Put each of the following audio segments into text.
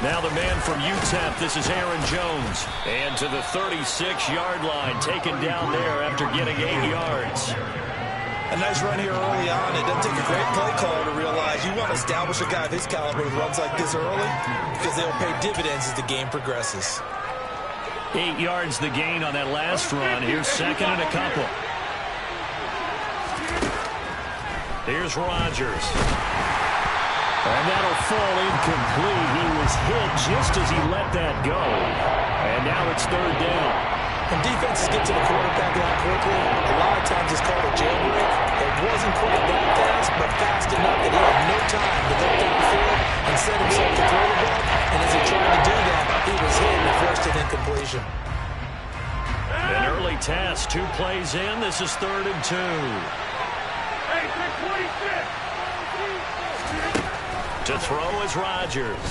Now the man from UTEP, this is Aaron Jones. And to the 36-yard line, taken down there after getting 8 yards. A nice run here early on. It doesn't take a great play caller to realize you want to establish a guy of his caliber with runs like this early because they'll pay dividends as the game progresses. 8 yards the gain on that last run. Here's second and a couple. Here's Rodgers. And that'll fall incomplete. He was hit just as he let that go. And now it's third down. When defenses get to the quarterback that quickly, a lot of times it's called a jailbreak. It wasn't quite that fast, but fast enough that he had no time to look downfield and set himself to throw the ball. And as he tried to do that, he was hit and forced an incompletion. An early test, 2 plays in. This is 3rd and 2. To throw is Rodgers.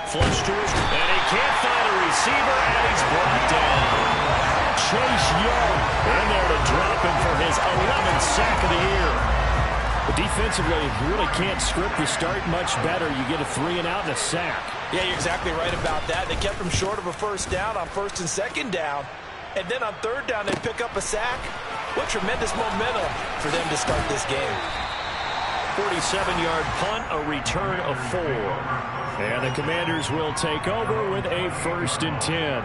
Flush to his, and he can't find a receiver, and he's brought down. Chase Young in there to drop him for his 11th sack of the year. But defensively, you really can't script the start much better. You get a 3 and out and a sack. Yeah, you're exactly right about that. They kept him short of a first down on 1st and 2nd down. And then on 3rd down, they pick up a sack. What tremendous momentum for them to start this game. 47-yard punt, a return of 4. And the Commanders will take over with a 1st and 10.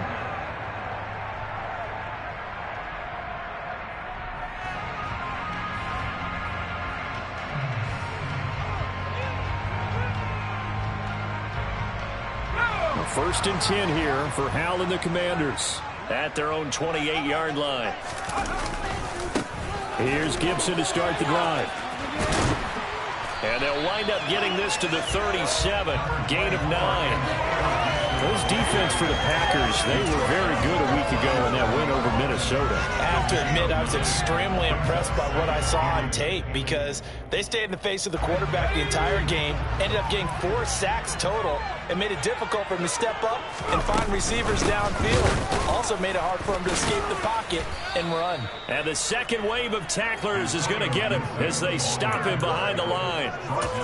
First and 10 here for Hal and the Commanders. At their own 28-yard line. Here's Gibson to start the drive. And they'll wind up getting this to the 37. Gain of 9. Those defense for the Packers, they were very good a week ago in that win over Minnesota. I have to admit, I was extremely impressed by what I saw on tape because they stayed in the face of the quarterback the entire game, ended up getting 4 sacks total, and made it difficult for him to step up and find receivers downfield. Also made it hard for him to escape the pocket and run. And the second wave of tacklers is going to get him as they stop him behind the line.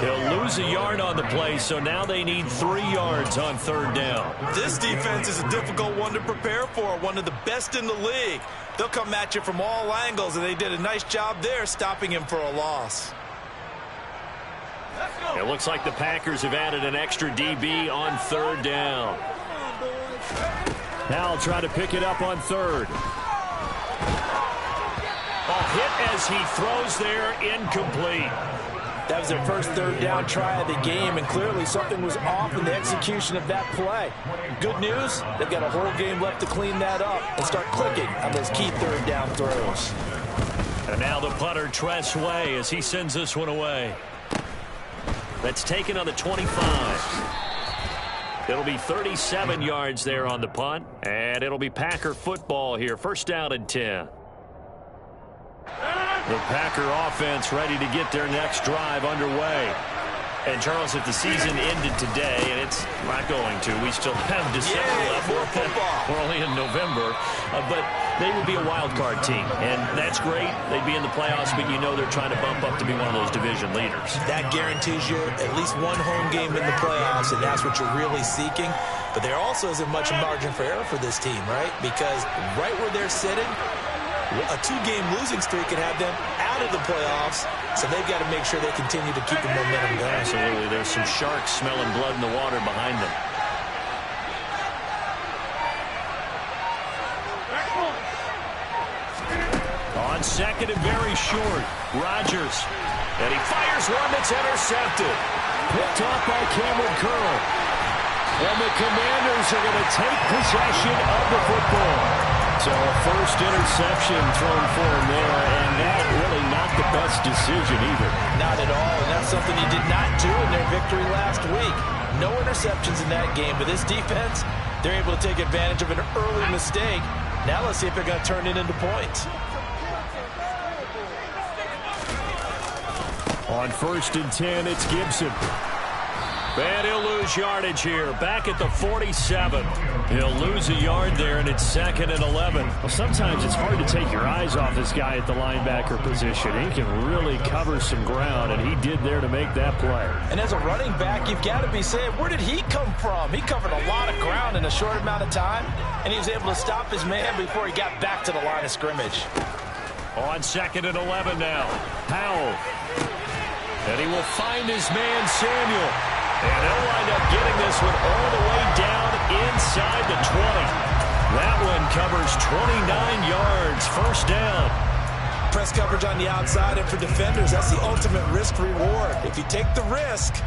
He'll lose a yard on the play, so now they need 3 yards on 3rd down. This defense is a difficult one to prepare for, one of the best in the league. They'll come at you from all angles, and they did a nice job there stopping him for a loss. It looks like the Packers have added an extra DB on 3rd down. Now I'll try to pick it up on 3rd. A hit as he throws there, incomplete. That was their first 3rd down try of the game, and clearly something was off in the execution of that play. Good news, they've got a whole game left to clean that up and start clicking on those key 3rd down throws. And now the punter, Tress Way, as he sends this one away. That's taken on the 25. It'll be 37 yards there on the punt, and it'll be Packer football here. 1st down and 10. The Packer offense ready to get their next drive underway. And, Charles, if the season ended today, and it's not going to, we still have December left. We're only in November. But they would be a wild card team, and that's great. They'd be in the playoffs, but you know they're trying to bump up to be one of those division leaders. That guarantees you at least one home game in the playoffs, and that's what you're really seeking. But there also isn't much margin for error for this team, right? Because right where they're sitting, a 2-game losing streak could have them out of the playoffs, so they've got to make sure they continue to keep the momentum going. Absolutely. There's some sharks smelling blood in the water behind them. On 2nd and very short, Rodgers. And he fires one that's intercepted. Picked off by Cameron Curl. And the Commanders are going to take possession of the football. So a first interception thrown for him there, and that really not the best decision either. Not at all, and that's something he did not do in their victory last week. No interceptions in that game, but this defense, they're able to take advantage of an early mistake. Now let's see if they're going to turn it into points. On 1st and 10, it's Gibson. And he'll lose yardage here. Back at the 47. He'll lose a yard there, and it's 2nd and 11. Well, sometimes it's hard to take your eyes off this guy at the linebacker position. He can really cover some ground, and he did there to make that play. And as a running back, you've got to be saying, where did he come from? He covered a lot of ground in a short amount of time, and he was able to stop his man before he got back to the line of scrimmage. On 2nd and 11 now. Powell. And he will find his man, Samuel. And he'll wind up getting this one all the way down inside the 20. That one covers 29 yards. First down. Press coverage on the outside, and for defenders, that's the ultimate risk-reward. If you take the risk,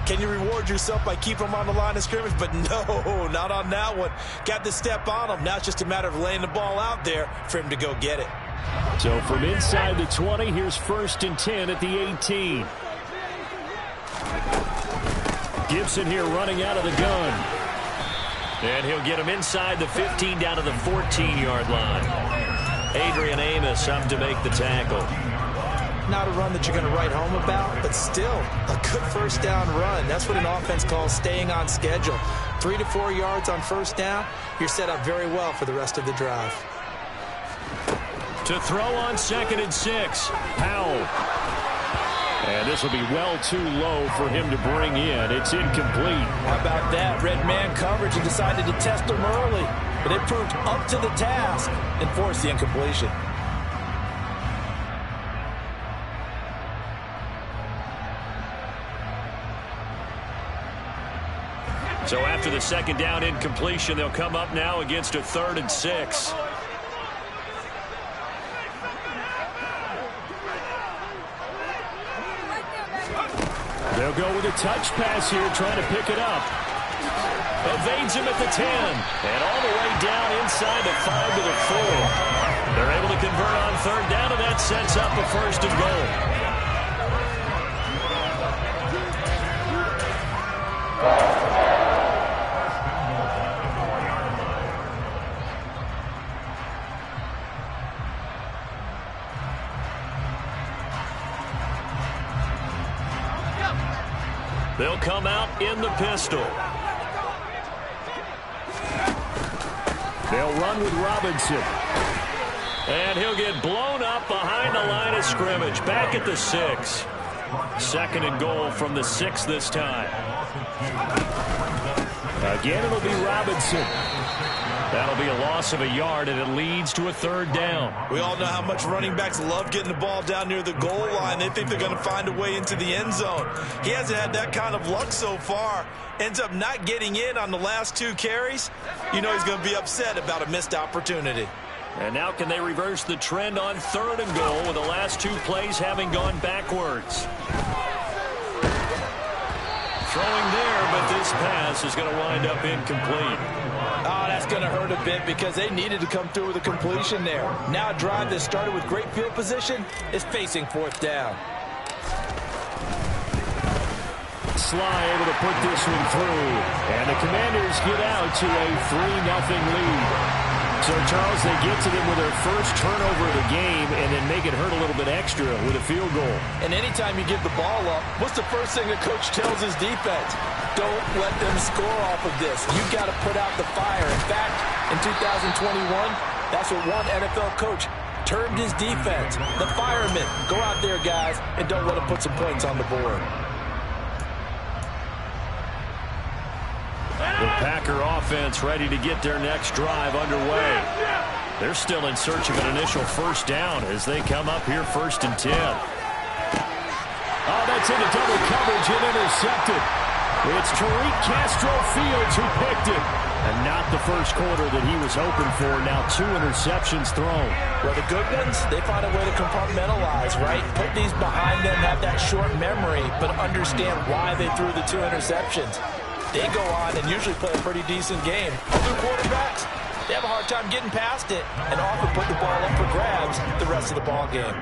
can you reward yourself by keeping them on the line of scrimmage? But no, not on that one. Got to step on them. Now it's just a matter of laying the ball out there for him to go get it. So from inside the 20, here's 1st and 10 at the 18. Gibson here running out of the gun. And he'll get him inside the 15 down to the 14-yard line. Adrian Amos up to make the tackle. Not a run that you're going to write home about, but still a good first down run. That's what an offense calls staying on schedule. 3 to 4 yards on first down. You're set up very well for the rest of the drive. To throw on 2nd and 6. Powell. And this will be well too low for him to bring in. It's incomplete. How about that? Red man coverage and decided to test him early. But it proved up to the task and forced the incompletion. So after the 2nd down incompletion, they'll come up now against a 3rd and 6. They'll go with a touch pass here, trying to pick it up. Evades him at the 10. And all the way down inside the 5 to the 4. They're able to convert on 3rd down, and that sets up a 1st and goal. They'll come out in the pistol. They'll run with Robinson. And he'll get blown up behind the line of scrimmage. Back at the 6. 2nd and goal from the 6 this time. Again, it'll be Robinson. That'll be a loss of a yard, and it leads to a 3rd down. We all know how much running backs love getting the ball down near the goal line. They think they're going to find a way into the end zone. He hasn't had that kind of luck so far. Ends up not getting in on the last 2 carries. You know he's going to be upset about a missed opportunity. And now can they reverse the trend on 3rd and goal with the last 2 plays having gone backwards? Throwing there, but this pass is going to wind up incomplete. Oh, that's going to hurt a bit because they needed to come through with a completion there. Now a drive that started with great field position is facing 4th down. Sly able to put this one through. And the Commanders get out to a 3-0 lead. So, Charles, they get to them with their first turnover of the game and then make it hurt a little bit extra with a field goal. And anytime you give the ball up, what's the first thing the coach tells his defense? Don't let them score off of this. You've got to put out the fire. In fact, in 2021, that's what one NFL coach termed his defense. The firemen. Go out there, guys, and don't let them put some points on the board. The Packer offense ready to get their next drive underway. They're still in search of an initial first down as they come up here 1st and 10. Oh, that's into double coverage and intercepted. It's Tariq Castro-Fields who picked it. And not the first quarter that he was hoping for. Now 2 interceptions thrown. Well, the good ones, they find a way to compartmentalize, right? Put these behind them, have that short memory, but understand why they threw the 2 interceptions. They go on and usually play a pretty decent game. Other quarterbacks, they have a hard time getting past it and often put the ball up for grabs the rest of the ball game.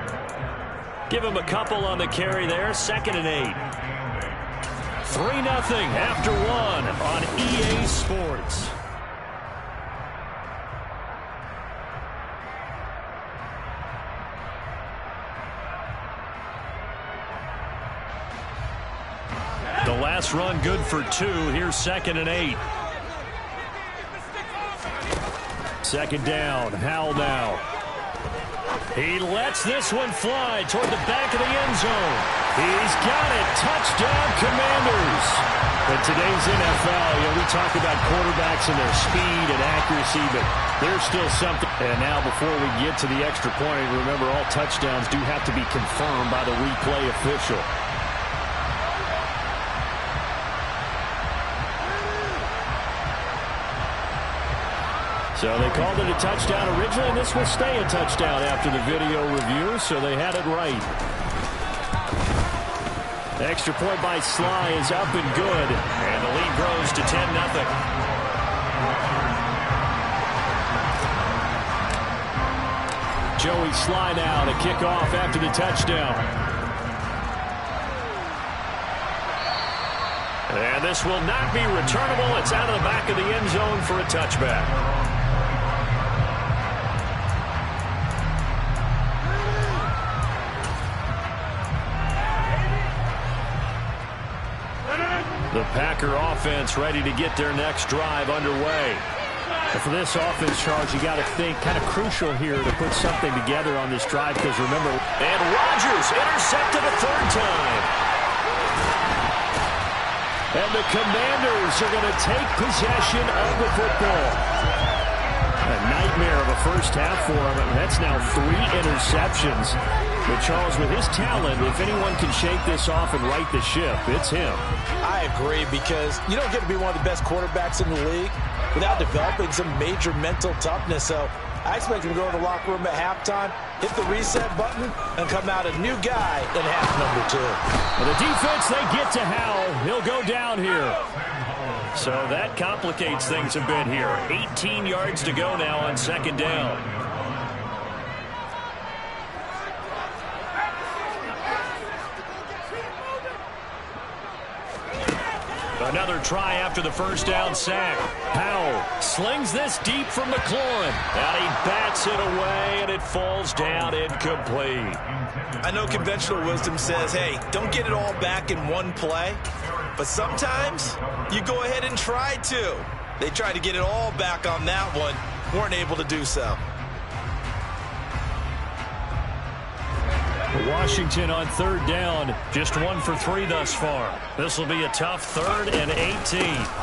Give him a couple on the carry there. 2nd and 8. 3-0 after 1 on EA Sports. The last pass run good for 2. Here's 2nd and 8. Second down. Howell now. He lets this one fly toward the back of the end zone. He's got it. Touchdown, Commanders. In today's NFL, we talk about quarterbacks and their speed and accuracy, but there's still something. And now before we get to the extra point, remember all touchdowns do have to be confirmed by the replay official. So they called it a touchdown originally, and this will stay a touchdown after the video review, so they had it right. The extra point by Sly is up and good, and the lead grows to 10-0. Joey Sly now to kick off after the touchdown. And this will not be returnable. It's out of the back of the end zone for a touchback. The Packer offense ready to get their next drive underway. And for this offense, Charles, you got to think kind of crucial here to put something together on this drive because remember. And Rodgers intercepted a 3rd time. And the Commanders are going to take possession of the football. A nightmare of a first half for him. And that's now 3 interceptions. But Charles, with his talent, if anyone can shake this off and right the ship, it's him. I agree because you don't get to be one of the best quarterbacks in the league without developing some major mental toughness. So I expect him to go to the locker room at halftime, hit the reset button, and come out a new guy in half number 2. Well, the defense, they get to Howell. He'll go down here. So that complicates things a bit here. 18 yards to go now on 2nd down. Another try after the first down sack. Howell slings this deep from McLaurin. And he bats it away, and it falls down incomplete. I know conventional wisdom says, hey, don't get it all back in one play. But sometimes you go ahead and try to. They tried to get it all back on that one. Weren't able to do so. Washington on 3rd down, just 1 for 3 thus far. This will be a tough 3rd and 18.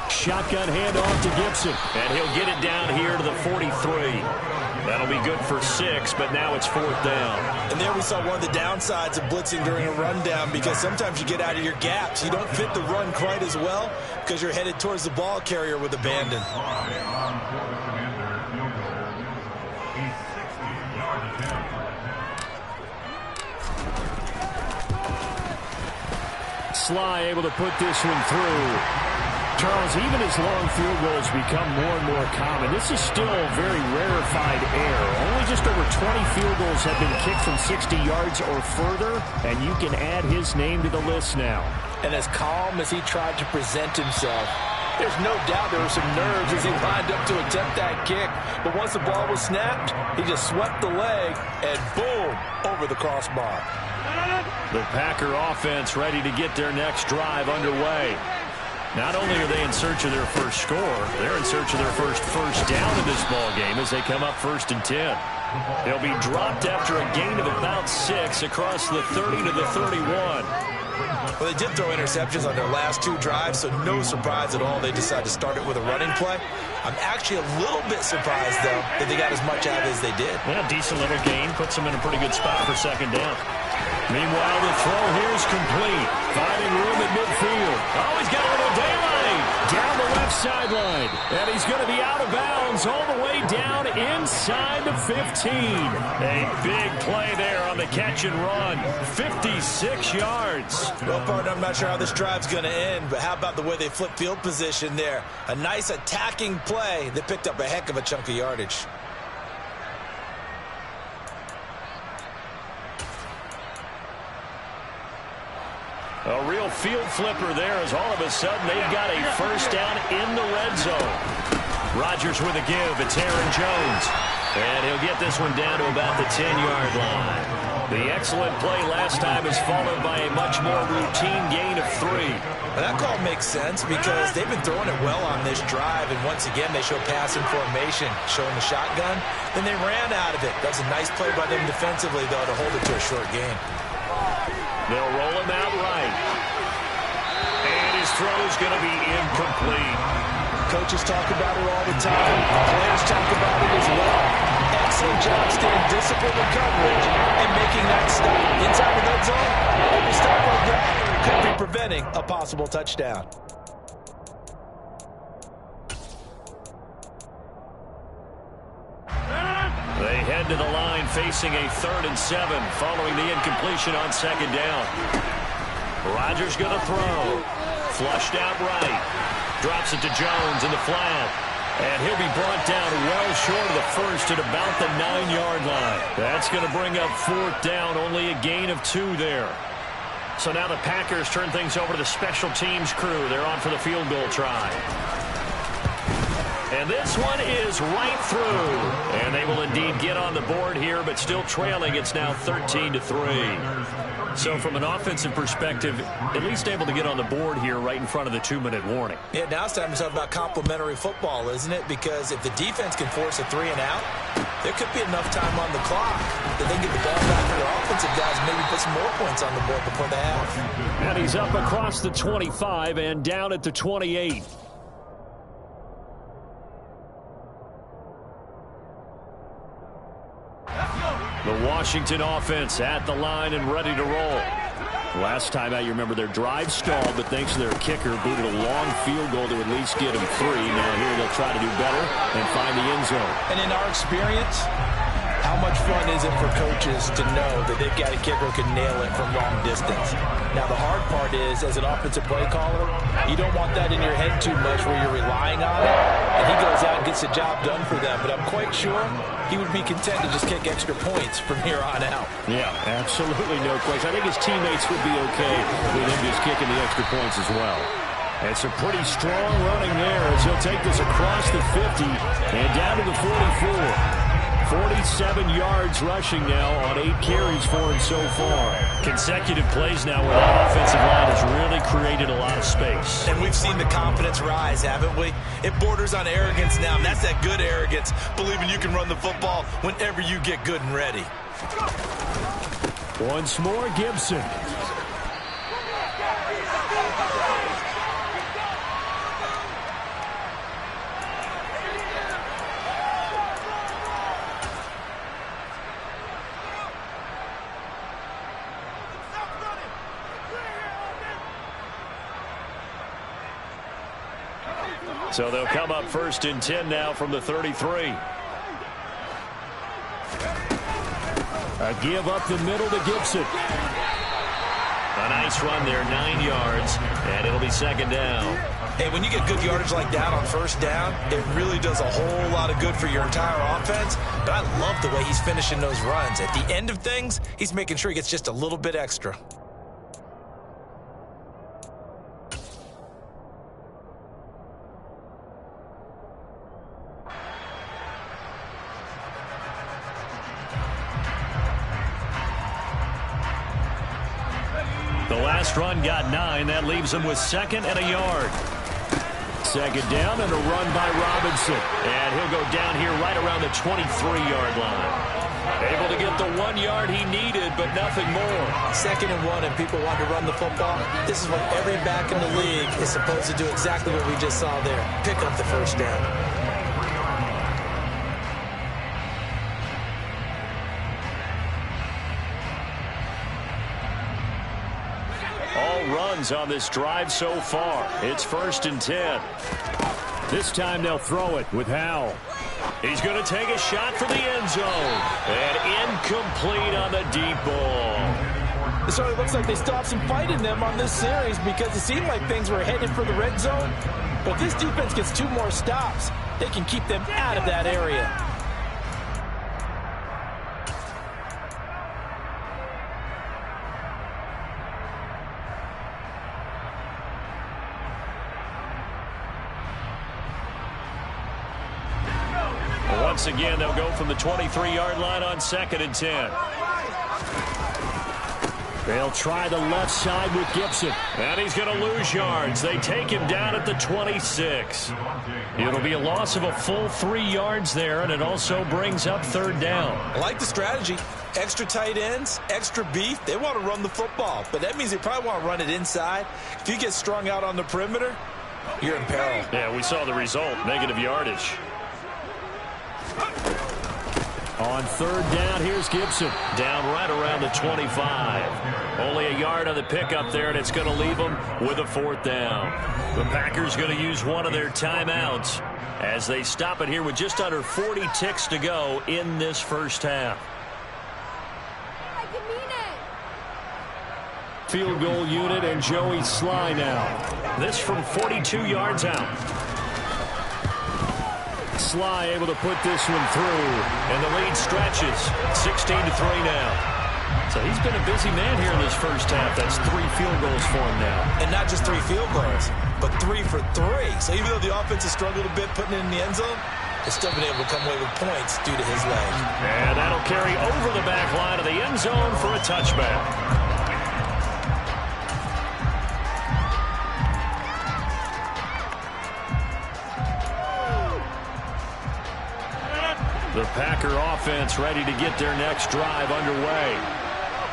Shotgun handoff to Gibson, and he'll get it down here to the 43. That'll be good for 6, but now it's 4th down. And there we saw one of the downsides of blitzing during a rundown because sometimes you get out of your gaps. You don't fit the run quite as well because you're headed towards the ball carrier with abandon. Sly able to put this one through. Charles, even as long field goals become more and more common, this is still very rarefied air. Only just over 20 field goals have been kicked from 60 yards or further, and you can add his name to the list now. And as calm as he tried to present himself, there's no doubt there were some nerves as he lined up to attempt that kick. But once the ball was snapped, he just swept the leg, and boom, over the crossbar. The Packer offense ready to get their next drive underway. Not only are they in search of their first score, they're in search of their first down in this ball game as they come up 1st and 10. They'll be dropped after a gain of about 6 across the 30 to the 31. Well, they did throw interceptions on their last 2 drives, so no surprise at all they decided to start it with a running play. I'm actually a little bit surprised, though, that they got as much out of it as they did. Yeah, decent little gain. Puts them in a pretty good spot for 2nd down. Meanwhile, the throw here is complete. Finding room at midfield. Oh, he's got a little daylight. Down the left sideline. And he's going to be out of bounds all the way down inside the 15. A big play there on the catch and run. 56 yards. Well, partner, I'm not sure how this drive's going to end, but how about the way they flip field position there? A nice attacking play that picked up a heck of a chunk of yardage. A real field flipper there as all of a sudden they've got a first down in the red zone. Rodgers with a give. It's Aaron Jones. And he'll get this one down to about the 10-yard line. The excellent play last time is followed by a much more routine gain of 3. Well, that call makes sense because they've been throwing it well on this drive, and once again they show passing formation, showing the shotgun. Then they ran out of it. That's a nice play by them defensively, though, to hold it to a short gain. They'll roll him out right. And his throw's going to be incomplete. Coaches talk about it all the time. Players talk about it as well. Excellent job staying disciplined in coverage and making that stop. Inside the red zone, every stop like that could be preventing a possible touchdown. They head to the line facing a 3rd and 7 following the incompletion on 2nd down. Rodgers going to throw. Flushed out right. Drops it to Jones in the flat. And he'll be brought down well short of the first at about the 9-yard line. That's going to bring up 4th down, only a gain of 2 there. So now the Packers turn things over to the special teams crew. They're on for the field goal try. And this one is right through. And they will indeed get on the board here, but still trailing. It's now 13-3. So from an offensive perspective, at least able to get on the board here right in front of the 2-minute warning. Yeah, now it's time to talk about complementary football, isn't it? Because if the defense can force a 3-and-out, there could be enough time on the clock that they can get the ball back to their offensive guys and maybe put some more points on the board before the half. And he's up across the 25 and down at the 28. The Washington offense at the line and ready to roll. Last time out, you remember their drive stalled, but thanks to their kicker, booted a long field goal to at least get them 3. Now here they'll try to do better and find the end zone. And in our experience, how much fun is it for coaches to know that they've got a kicker who can nail it from long distance? Now, the hard part is, as an offensive play caller, you don't want that in your head too much where you're relying on it, and he goes out and gets the job done for them. But I'm quite sure he would be content to just kick extra points from here on out. Yeah, absolutely no question. I think his teammates would be okay with him just kicking the extra points as well. It's a pretty strong running there as he'll take this across the 50 and down to the 44. 47 yards rushing now on 8 carries for him so far. Consecutive plays now where that offensive line has really created a lot of space. And we've seen the confidence rise, haven't we? It borders on arrogance now, and that's that good arrogance, believing you can run the football whenever you get good and ready. Once more, Gibson. So they'll come up 1st and 10 now from the 33. A give up the middle to Gibson. A nice run there, 9 yards, and it'll be 2nd down. Hey, when you get good yardage like that on 1st down, it really does a whole lot of good for your entire offense. But I love the way he's finishing those runs. At the end of things, he's making sure he gets just a little bit extra. The last run got 9. That leaves him with 2nd and a yard. 2nd down and a run by Robinson. And he'll go down here right around the 23-yard line. Able to get the 1 yard he needed, but nothing more. 2nd and 1, and people want to run the football. This is what every back in the league is supposed to do, exactly what we just saw there. Pick up the 1st down. Runs on this drive so far. It's 1st and 10. This time they'll throw it with Howell. He's going to take a shot for the end zone. And incomplete on the deep ball. It sort of looks like they stopped some fight in them on this series because it seemed like things were headed for the red zone. But if this defense gets 2 more stops, they can keep them out of that area. Once again, they'll go from the 23-yard line on 2nd and 10. They'll try the left side with Gibson. And he's going to lose yards. They take him down at the 26. It'll be a loss of a full 3 yards there, and it also brings up third down. I like the strategy. Extra tight ends, extra beef. They want to run the football, but that means they probably want to run it inside. If you get strung out on the perimeter, you're in peril. Yeah, we saw the result, negative yardage. On third down, here's Gibson. Down right around the 25. Only a yard on the pickup there, and it's going to leave them with a fourth down. The Packers going to use one of their timeouts as they stop it here with just under 40 ticks to go in this first half. Field goal unit and Joey Sly now. This from 42 yards out. Sly able to put this one through. And the lead stretches. 16-3 now. So he's been a busy man here in this first half. That's 3 field goals for him now. And not just 3 field goals, but 3 for 3. So even though the offense has struggled a bit putting it in the end zone, they've still been able to come away with points due to his leg. And that'll carry over the back line of the end zone for a touchback. The Packer offense ready to get their next drive underway.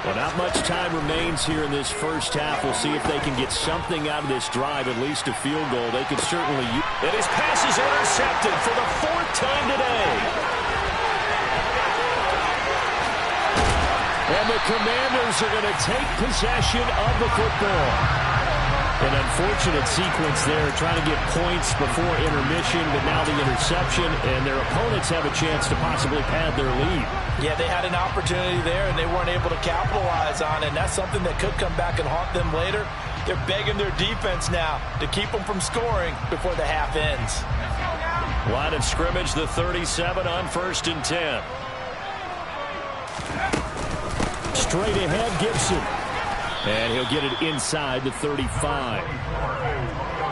Well, not much time remains here in this first half. We'll see if they can get something out of this drive, at least a field goal. They could certainly use. And his pass is intercepted for the 4th time today. And the Commanders are going to take possession of the football. An unfortunate sequence there, trying to get points before intermission, but now the interception, and their opponents have a chance to possibly pad their lead. Yeah, they had an opportunity there, and they weren't able to capitalize on it, and that's something that could come back and haunt them later. They're begging their defense now to keep them from scoring before the half ends. Line of scrimmage, the 37 on 1st and 10. Straight ahead, Gibson. And he'll get it inside the 35.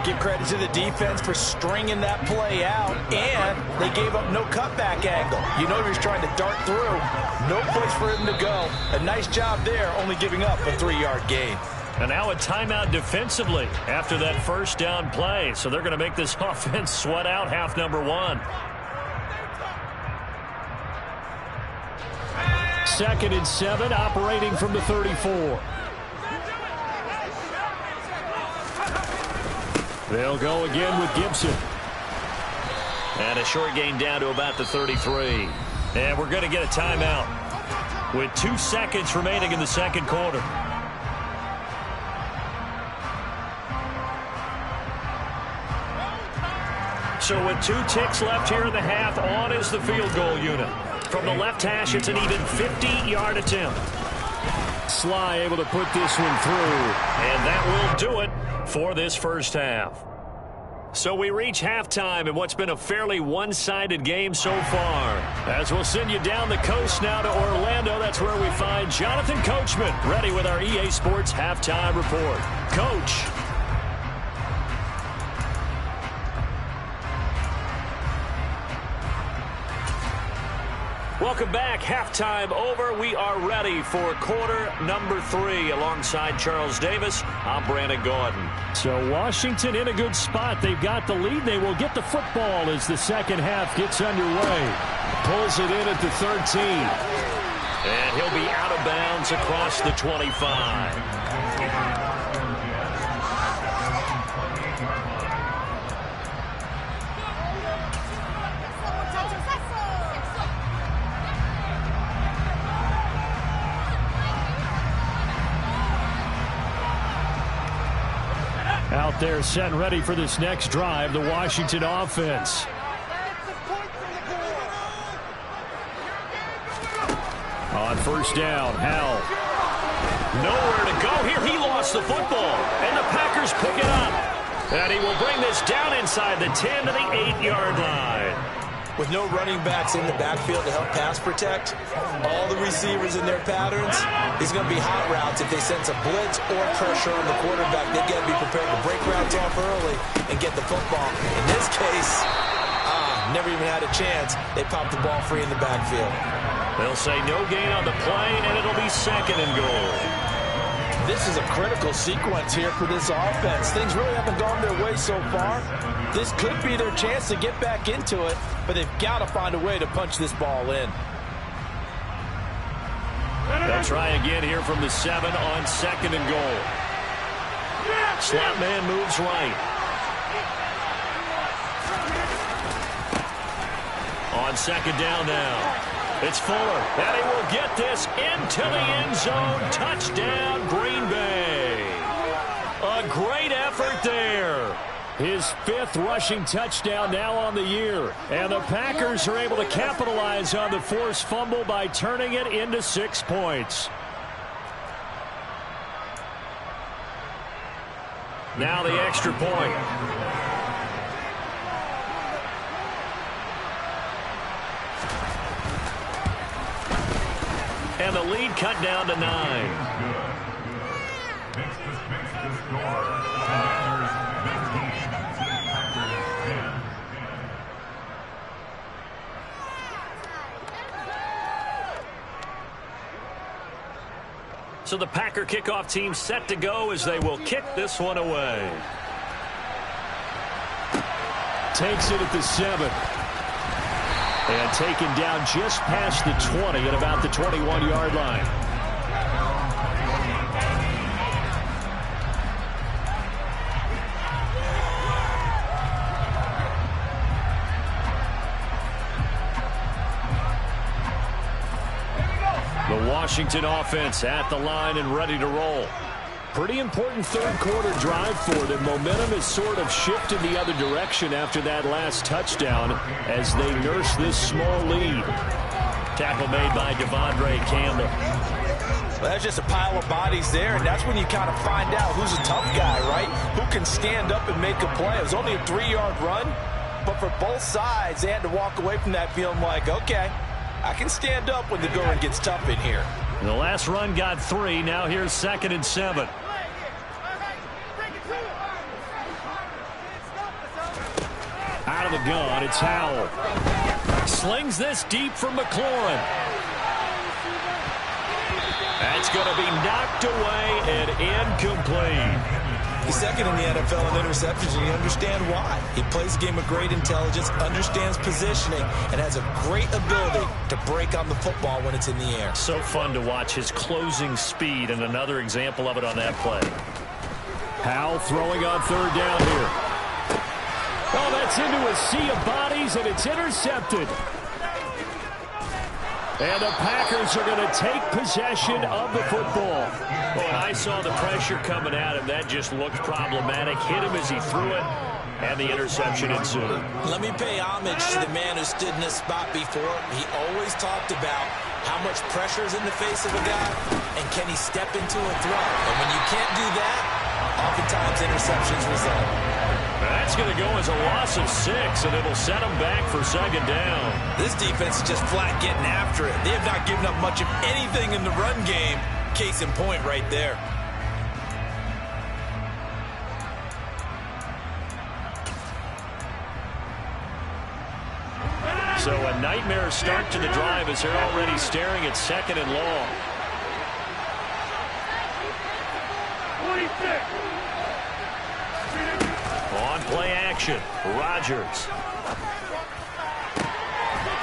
Give credit to the defense for stringing that play out, and they gave up no cutback angle. You know he was trying to dart through. No place for him to go. A nice job there, only giving up a 3-yard gain. And now a timeout defensively after that first down play. So they're going to make this offense sweat out half number 1. 2nd and 7, operating from the 34. They'll go again with Gibson. And a short gain down to about the 33. And we're going to get a timeout with 2 seconds remaining in the second quarter. So with 2 ticks left here in the half, on is the field goal unit. From the left hash, it's an even 50-yard attempt. Sly able to put this one through. And that will do it for this first half. So we reach halftime in what's been a fairly one-sided game so far. As we'll send you down the coast now to Orlando, that's where we find Jonathan Coachman, ready with our EA Sports Halftime Report. Coach. Welcome back. Halftime over. We are ready for quarter number 3 alongside Charles Davis. I'm Brandon Gaudin. So Washington in a good spot. They've got the lead. They will get the football as the second half gets underway. Pulls it in at the 13. And he'll be out of bounds across the 25. Out there set and ready for this next drive, the Washington offense. On first down, Howell. Nowhere to go here. He lost the football, and the Packers pick it up. And he will bring this down inside the 10 to the 8-yard line. With no running backs in the backfield to help pass protect, all the receivers in their patterns, these are going to be hot routes. If they sense a blitz or pressure on the quarterback, they've got to be prepared to break routes off early and get the football. In this case, never even had a chance. They popped the ball free in the backfield. They'll say no gain on the play, and it'll be 2nd and goal. This is a critical sequence here for this offense. Things really haven't gone their way so far. This could be their chance to get back into it, but they've got to find a way to punch this ball in. They'll try again here from the 7 on 2nd and goal. Slot man moves right. On 2nd down now. It's Fuller, and he will get this into the end zone. Touchdown, Green Bay. A great effort there. His 5th rushing touchdown now on the year. And the Packers are able to capitalize on the forced fumble by turning it into 6 points. Now the extra point. And the lead cut down to 9. So the Packer kickoff team set to go as they will kick this one away. Takes it at the 7. And taken down just past the 20 at about the 21-yard line. The Washington offense at the line and ready to roll. Pretty important third-quarter drive for them. Momentum has sort of shifted the other direction after that last touchdown as they nurse this small lead. Tackle made by Devondre Campbell. Well, that's just a pile of bodies there, and that's when you kind of find out who's a tough guy, right? Who can stand up and make a play. It was only a 3-yard run, but for both sides, they had to walk away from that feeling like, okay, I can stand up when the going gets tough in here. The last run got 3. Now here's 2nd and 7. Out of the gun, it's Howell. Slings this deep from McLaurin. That's going to be knocked away and incomplete. He's 2nd in the NFL in interceptions, and you understand why. He plays a game of great intelligence, understands positioning, and has a great ability to break on the football when it's in the air. So fun to watch his closing speed, and another example of it on that play. Howell throwing on 3rd down here. Oh, that's into a sea of bodies, and it's intercepted. And the Packers are going to take possession of the football. Well, when I saw the pressure coming at him, that just looked problematic. Hit him as he threw it, and the interception ensued. Let me pay homage to the man who stood in this spot before. He always talked about how much pressure is in the face of a guy, and can he step into a throw. And when you can't do that, oftentimes interceptions result. That's going to go as a loss of 6, and it'll set them back for 2nd down. This defense is just flat getting after it. They have not given up much of anything in the run game. Case in point right there. So a nightmare start to the drive as they're already staring at 2nd and long. 26. On play action, Rodgers.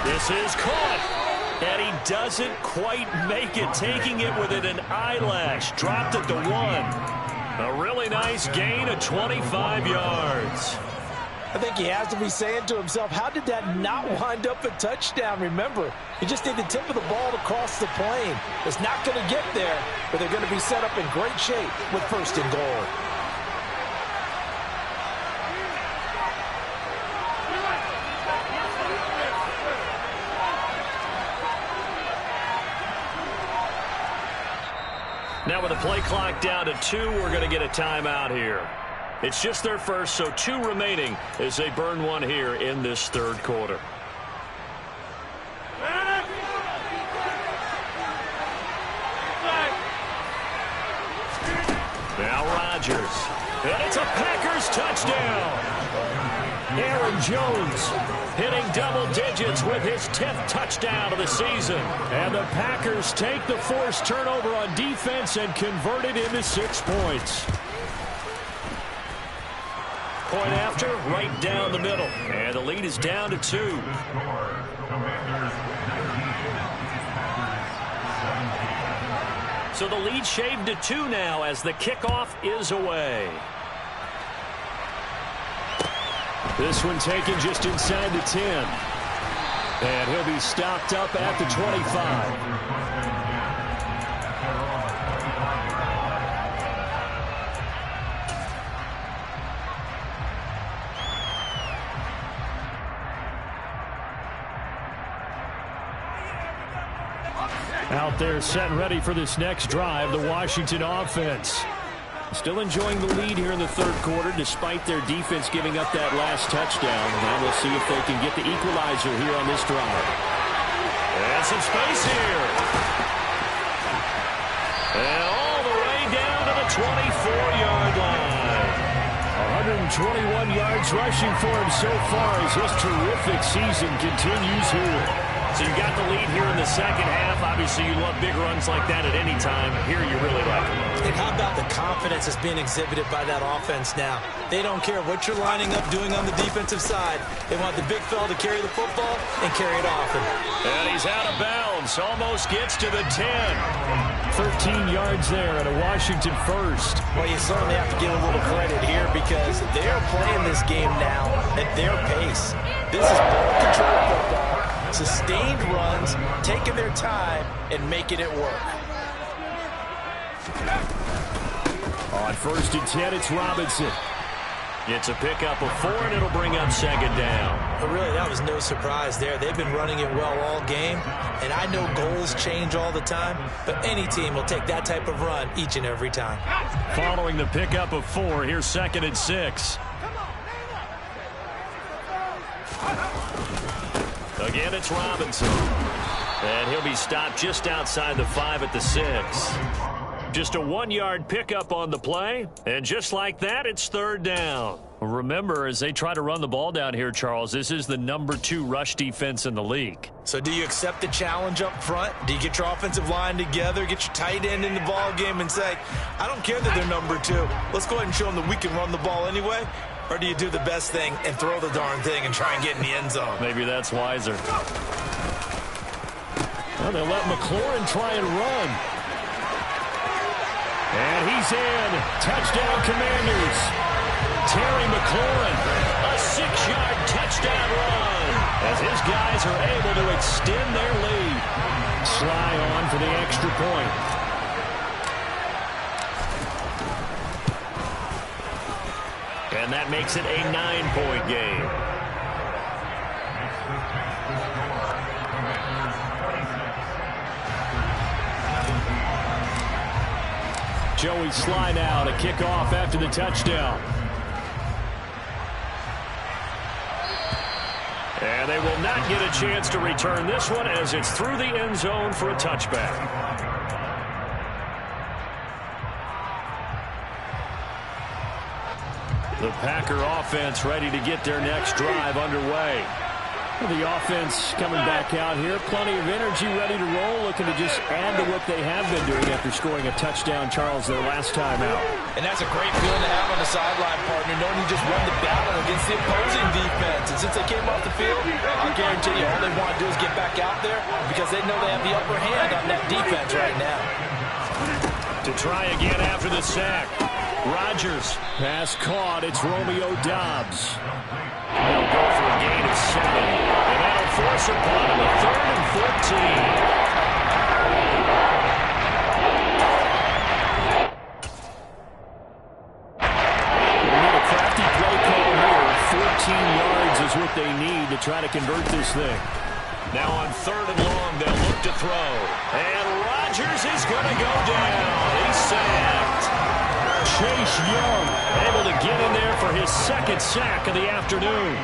This is caught, and he doesn't quite make it, taking it within an eyelash. Dropped at the 1. A really nice gain of 25 yards. I think he has to be saying to himself, how did that not wind up a touchdown? Remember, he just need the tip of the ball to cross the plane. It's not going to get there, but they're going to be set up in great shape with 1st and goal. Now with the play clock down to 2, we're going to get a timeout here. It's just their first, so 2 remaining as they burn one here in this 3rd quarter. Now Rodgers. And it's a Packers touchdown. Aaron Jones hitting double digits with his 10th touchdown of the season. And the Packers take the forced turnover on defense and convert it into 6 points. Point after, right down the middle. And the lead is down to 2. So the lead shaved to 2 now as the kickoff is away. This one taken just inside the 10. And he'll be stopped up at the 25. Out there set and ready for this next drive, the Washington offense. Still enjoying the lead here in the third quarter despite their defense giving up that last touchdown. Now we'll see if they can get the equalizer here on this drive. And some space here. And all the way down to the 24-yard line. 121 yards rushing for him so far as his terrific season continues here. So you got the lead here in the second half. Obviously, you love big runs like that at any time. Here, you really like it. And how about the confidence that's being exhibited by that offense now? They don't care what you're lining up doing on the defensive side. They want the big fella to carry the football and carry it often. And he's out of bounds. Almost gets to the 10. 13 yards there and a Washington first. Well, you certainly have to give a little credit here because they're playing this game now at their pace. This is ball control football. Sustained runs, taking their time, and making it work. On 1st and 10, it's Robinson. It's a pickup of 4, and it'll bring up second down. But really, that was no surprise there. They've been running it well all game, and I know goals change all the time, but any team will take that type of run each and every time. Following the pickup of 4, here's 2nd and 6. Again, it's Robinson. And he'll be stopped just outside the 5 at the 6. Just a 1-yard pickup on the play. And just like that, it's 3rd down. Remember, as they try to run the ball down here, Charles, this is the number 2 rush defense in the league. So do you accept the challenge up front? Do you get your offensive line together, get your tight end in the ball game and say, I don't care that they're number 2. Let's go ahead and show them that we can run the ball anyway? Or do you do the best thing and throw the darn thing and try and get in the end zone? Maybe that's wiser. Well, they'll let McLaurin try and run. And he's in. Touchdown, Commanders. Terry McLaurin, a 6-yard touchdown run as his guys are able to extend their lead. Sly on for the extra point. And that makes it a 9-point game. Joey Sly now to kick off after the touchdown. And they will not get a chance to return this one as it's through the end zone for a touchback. The Packer offense ready to get their next drive underway. The offense coming back out here. Plenty of energy, ready to roll, looking to just add to what they have been doing after scoring a touchdown, Charles, their last time out. And that's a great feeling to have on the sideline, partner, knowing you just run the battle against the opposing defense. And since they came off the field, I guarantee you all they want to do is get back out there because they know they have the upper hand on that defense right now. To try again after the sack. Rodgers. Pass caught. It's Romeo Doubs. They'll go for a gain of 7. And that'll force a punt on the 3rd and 14. We need a crafty play call here. 14 yards is what they need to try to convert this thing. Now on 3rd and long, they'll look to throw. And Rodgers is going to go down. He's sacked. Chase Young able to get in there for his 2nd sack of the afternoon.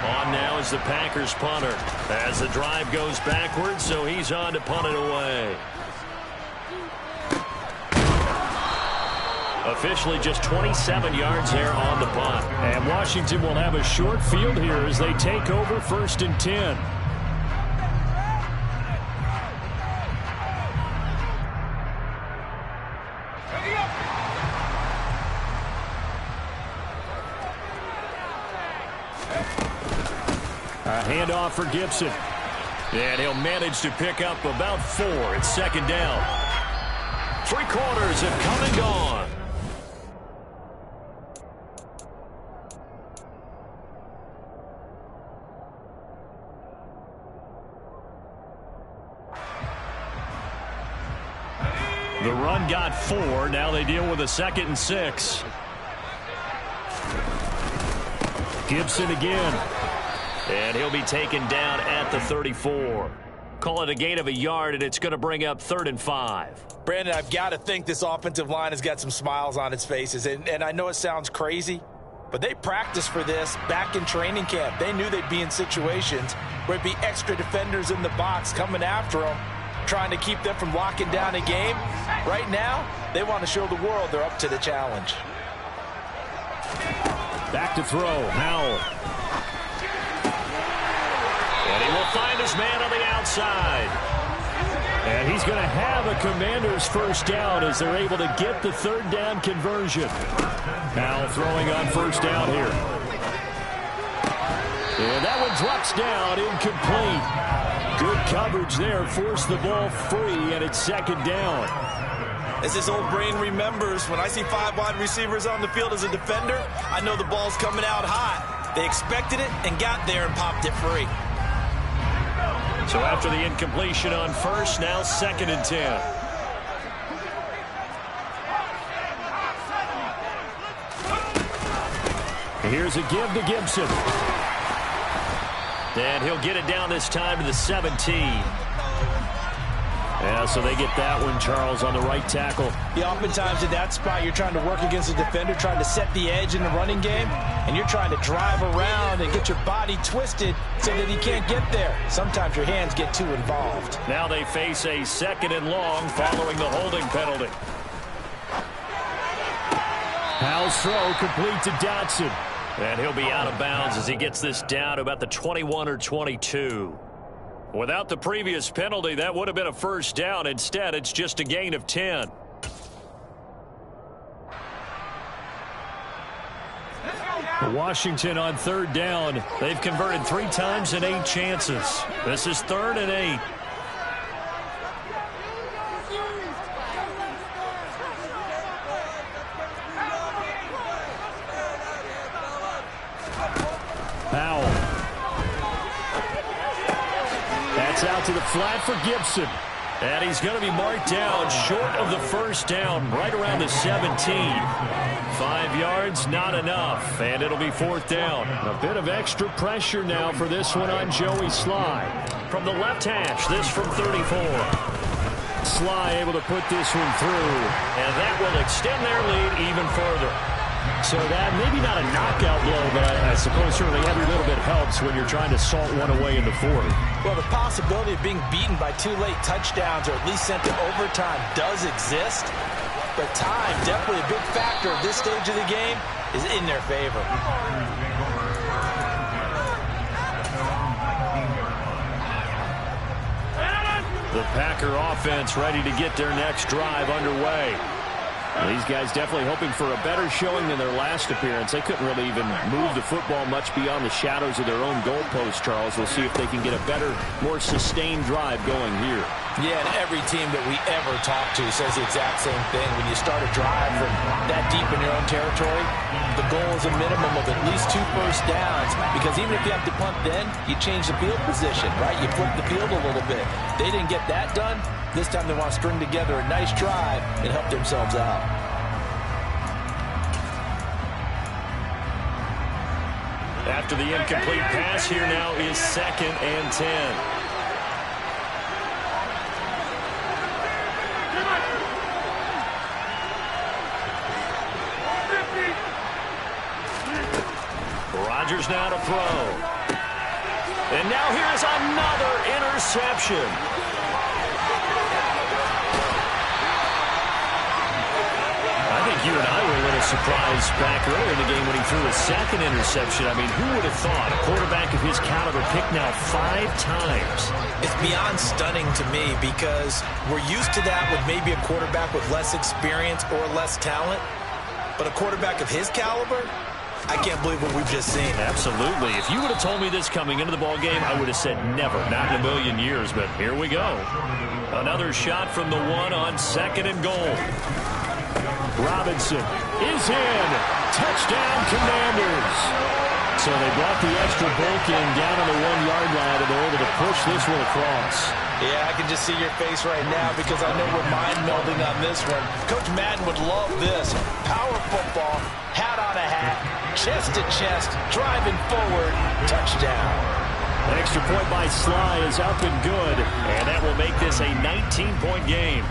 On now is the Packers punter as the drive goes backwards, so he's on to punt it away. Officially just 27 yards there on the punt. And Washington will have a short field here as they take over 1st and 10. A handoff for Gibson. And he'll manage to pick up about 4. It's 2nd down. 3 quarters have come and gone. The run got 4. Now they deal with a 2nd and 6. Gibson again. And he'll be taken down at the 34. Call it a gain of a yard, and it's going to bring up 3rd and 5. Brandon, I've got to think this offensive line has got some smiles on its faces. And I know it sounds crazy, but they practiced for this back in training camp. They knew they'd be in situations where it'd be extra defenders in the box coming after them, trying to keep them from locking down a game. Right now, they want to show the world they're up to the challenge. Back to throw. Howell. And he will find his man on the outside. And he's going to have a Commanders 1st down as they're able to get the 3rd down conversion. Now throwing on 1st down here. And that one drops down, incomplete. Good coverage there, forced the ball free, and it's 2nd down. As his old brain remembers, when I see 5 wide receivers on the field as a defender, I know the ball's coming out hot. They expected it and got there and popped it free. So after the incompletion on 1st, now 2nd and 10. Here's a give to Gibson. And he'll get it down this time to the 17. Yeah, so they get that one, Charles, on the right tackle. Yeah, oftentimes in that spot, you're trying to work against a defender, trying to set the edge in the running game, and you're trying to drive around and get your body twisted so that he can't get there. Sometimes your hands get too involved. Now they face a 2nd and long following the holding penalty. Howell's throw complete to Dotson. And he'll be out of bounds as he gets this down to about the 21 or 22. Without the previous penalty, that would have been a 1st down. Instead, it's just a gain of 10. Washington on 3rd down. They've converted 3 times in 8 chances. This is 3rd and 8. Howell. That's out to the flat for Gibson. And he's going to be marked down short of the 1st down, right around the 17. 5 yards, not enough, and it'll be 4th down. A bit of extra pressure now for this one on Joey Sly. From the left hash, this from 34. Sly able to put this one through. And that will extend their lead even further. So that, maybe not a knockout blow, but I suppose certainly every little bit helps when you're trying to salt one away in the 40. Well, the possibility of being beaten by 2 late touchdowns or at least sent to overtime does exist. But time, definitely a big factor at this stage of the game, is in their favor. The Packer offense ready to get their next drive underway. Well, these guys definitely hoping for a better showing than their last appearance. They couldn't really even move the football much beyond the shadows of their own goalpost, Charles. We'll see if they can get a better, more sustained drive going here. Yeah, and every team that we ever talk to says the exact same thing. When you start a drive from that deep in your own territory, the goal is a minimum of at least 2 first downs, because even if you have to punt then, you change the field position, right? You flip the field a little bit. They didn't get that done. This time they want to string together a nice drive and help themselves out. After the incomplete pass, here now is 2nd and 10. Rodgers now to throw. And now here's another interception. I think you and I were a little surprised back earlier in the game when he threw his second interception. I mean, who would have thought a quarterback of his caliber picked now 5 times? It's beyond stunning to me because we're used to that with maybe a quarterback with less experience or less talent. But a quarterback of his caliber, I can't believe what we've just seen. Absolutely. If you would have told me this coming into the ball game, I would have said never, not in a million years. But here we go. Another shot from the 1 on 2nd and goal. Robinson is in. Touchdown, Commanders. So they brought the extra bulk in down on the 1-yard line, and they're able to push this one across. Yeah, I can just see your face right now because I know we're mind-melding on this one. Coach Madden would love this. Power football, hat on a hat, chest to chest, driving forward, touchdown. An extra point by Sly is up and good, and that will make this a 19-point game.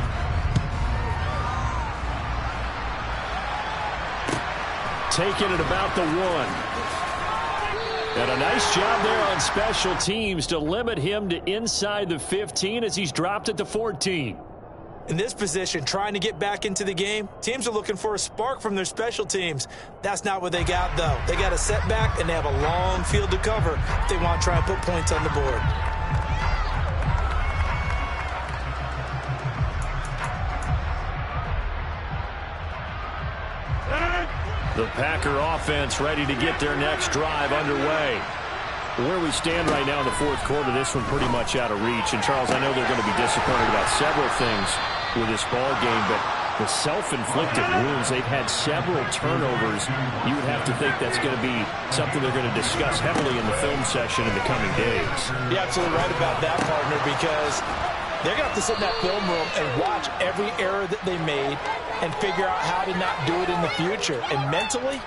Taking it about the 1. And a nice job there on special teams to limit him to inside the 15 as he's dropped at the 14. In this position, trying to get back into the game, teams are looking for a spark from their special teams. That's not what they got, though. They got a setback, and they have a long field to cover if they want to try and put points on the board. The Packer offense ready to get their next drive underway. Where we stand right now in the 4th quarter, this one pretty much out of reach. And, Charles, I know they're going to be disappointed about several things with this ball game, but the self-inflicted wounds, they've had several turnovers. You would have to think that's going to be something they're going to discuss heavily in the film session in the coming days. You're absolutely right about that, partner, because they're going to have to sit in that film room and watch every error that they made and figure out how to not do it in the future. And mentally,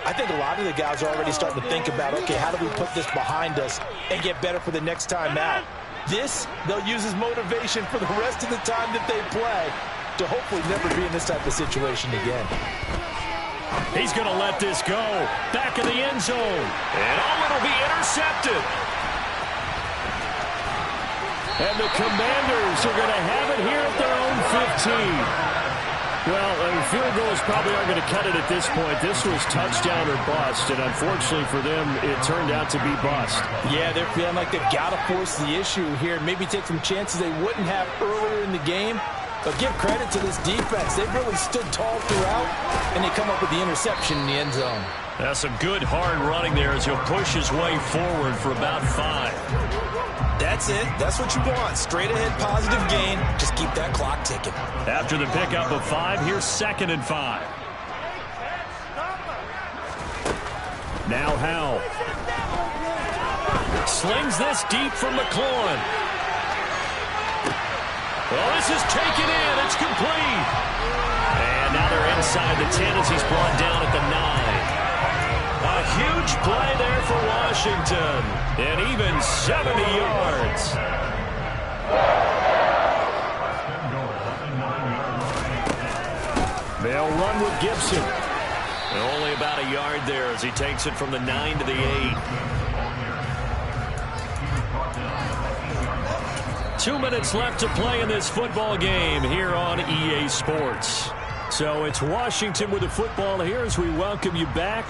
I think a lot of the guys are already starting to think about, okay, how do we put this behind us and get better for the next time out? This, they'll use as motivation for the rest of the time that they play to hopefully never be in this type of situation again. He's going to let this go. Back in the end zone. And it'll be intercepted. And the Commanders are going to have it here at their own 15. Well, field goals probably aren't going to cut it at this point. This was touchdown or bust, and unfortunately for them, it turned out to be bust. Yeah, they're feeling like they've got to force the issue here and maybe take some chances they wouldn't have earlier in the game. But give credit to this defense. They've really stood tall throughout, and they come up with the interception in the end zone. That's some good, hard running there as he'll push his way forward for about 5. That's it. That's what you want. Straight ahead, positive gain. Just keep that clock ticking. After the pickup of 5, here's 2nd and 5. Now Howell. Slings this deep from McLaurin. Well, this is taken in. It's complete. And now they're inside the 10 as he's brought down at the 9. A huge play there for Washington. And even 70 yards. They'll run with Gibson. And only about a yard there as he takes it from the 9 to the 8. 2 minutes left to play in this football game here on EA Sports. So it's Washington with the football here as we welcome you back.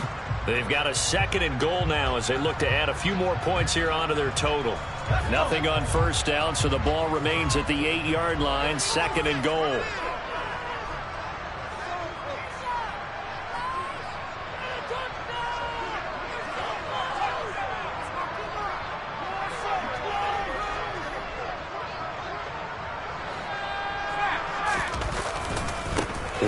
They've got a 2nd and goal now as they look to add a few more points here onto their total. Nothing on first down, so the ball remains at the 8-yard line, 2nd and goal.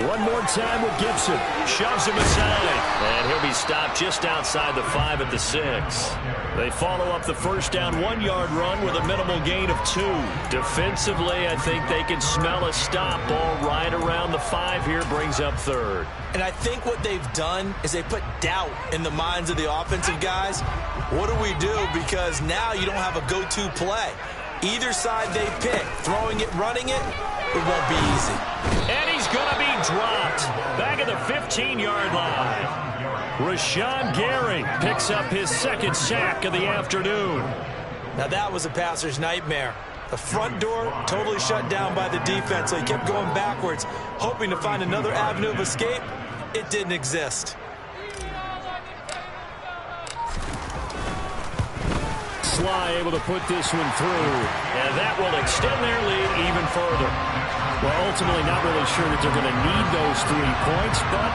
One more time with Gibson. Shoves him aside. And he'll be stopped just outside the 5 at the 6. They follow up the first down 1-yard run with a minimal gain of 2. Defensively, I think they can smell a stop. Ball right around the 5 here, brings up 3rd. And I think what they've done is they put doubt in the minds of the offensive guys. What do we do? Because now you don't have a go-to play. Either side they pick, throwing it, running it, it won't be easy. And he's going to be dropped back at the 15-yard line. Rashawn Gary picks up his 2nd sack of the afternoon. Now that was a passer's nightmare. The front door totally shut down by the defense, so he kept going backwards, hoping to find another avenue of escape. it didn't exist. Sly able to put this one through. And that will extend their lead even further. Well, ultimately not really sure that they're going to need those 3 points, but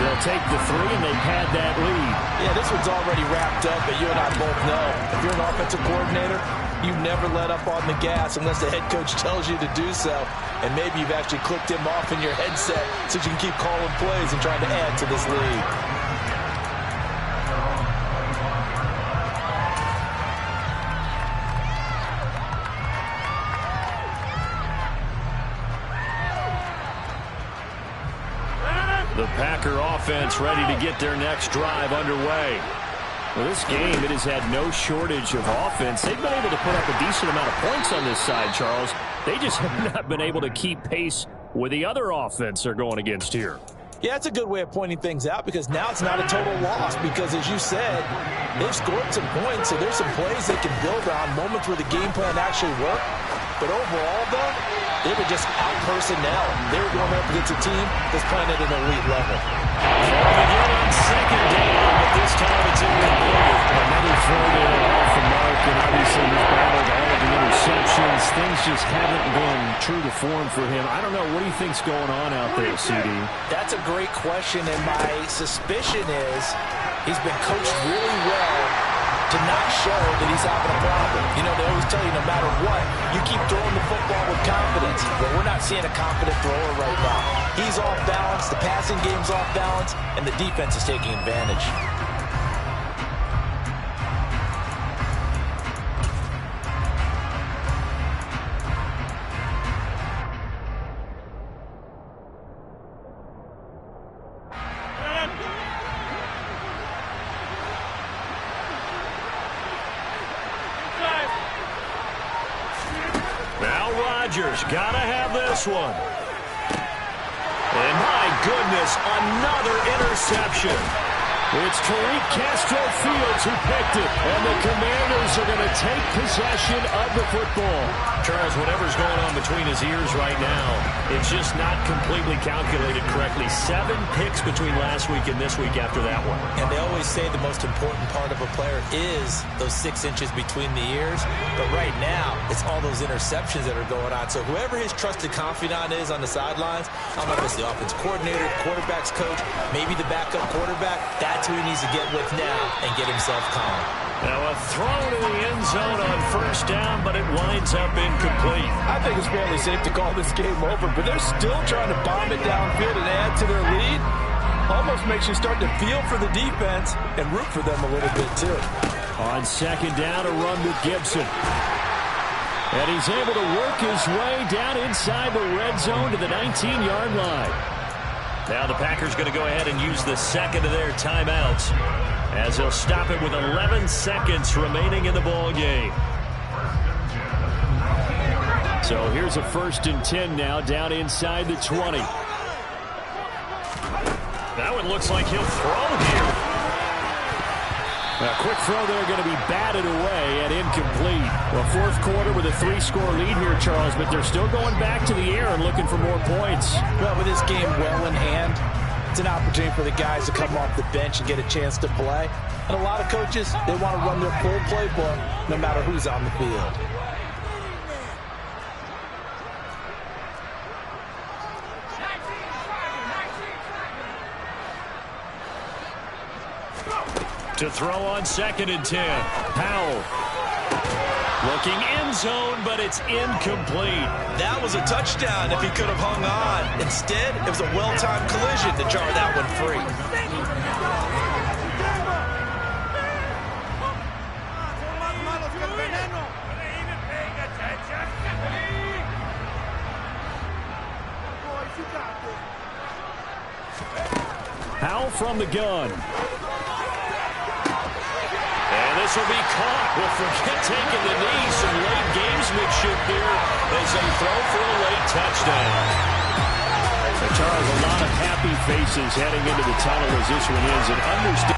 they'll take the 3, and they've had that lead. Yeah, this one's already wrapped up, but you and I both know if you're an offensive coordinator, you never let up on the gas unless the head coach tells you to do so. And maybe you've actually clicked him off in your headset so you can keep calling plays and trying to add to this lead. The Packer offense ready to get their next drive underway. Well, this game, it has had no shortage of offense. They've been able to put up a decent amount of points on this side, Charles. They just have not been able to keep pace with the other offense they're going against here. Yeah, it's a good way of pointing things out because now it's not a total loss because, as you said, they've scored some points, so there's some plays they can build on, moments where the game plan actually worked. But overall, though, they were just out-personnel. They were going up against a team that's playing at an elite level. Again on second down, but this time it's incomplete. Another throw there off the mark, and obviously he's battled all of the interceptions. Things just haven't been true to form for him. I don't know. What do you think's going on out there, CD? That's a great question, and my suspicion is he's been coached really well to not show that he's having a problem. You know, they always tell you no matter what, you keep throwing the football with confidence. But we're not seeing a confident thrower right now. He's off balance, the passing game's off balance, and the defense is taking advantage. Gotta have this one. And my goodness, another interception. It's Tariq Castro Fields who picked it, and the Commanders are going to take possession of the football. Charles, whatever's going on between his ears right now, it's just not completely calculated correctly. 7 picks between last week and this week after that one. And they always say the most important part of a player is those 6 inches between the ears. But right now, it's all those interceptions that are going on. So whoever his trusted confidant is on the sidelines, I don't know if it's the offense coordinator, the quarterback's coach, maybe the backup quarterback, that's who he needs to get with now and get himself calm. Now a throw to the end zone on first down, but it winds up incomplete. I think it's fairly safe to call this game over, but they're still trying to bomb it downfield and add to their lead. Almost makes you start to feel for the defense and root for them a little bit too. On second down, a run with Gibson. And he's able to work his way down inside the red zone to the 19-yard line. Now the Packers going to go ahead and use the second of their timeouts as they'll stop it with 11 seconds remaining in the ball game. So here's a 1st and 10 now down inside the 20. That one looks like he'll throw here. A quick throw there going to be batted away and incomplete. Well, 4th quarter with a 3-score lead here, Charles, but they're still going back to the air and looking for more points. Well, with this game well in hand, it's an opportunity for the guys to come off the bench and get a chance to play. And a lot of coaches, they want to run their full playbook no matter who's on the field. To throw on 2nd and 10. Powell. Looking end zone, but it's incomplete. That was a touchdown if he could have hung on. Instead, it was a well-timed collision to jar that one free. Powell from the gun. And this will be caught. Well, forget taking the knee. Some late gamesmanship here as they throw for a late touchdown. Charles, a lot of happy faces heading into the tunnel as this one ends. And understand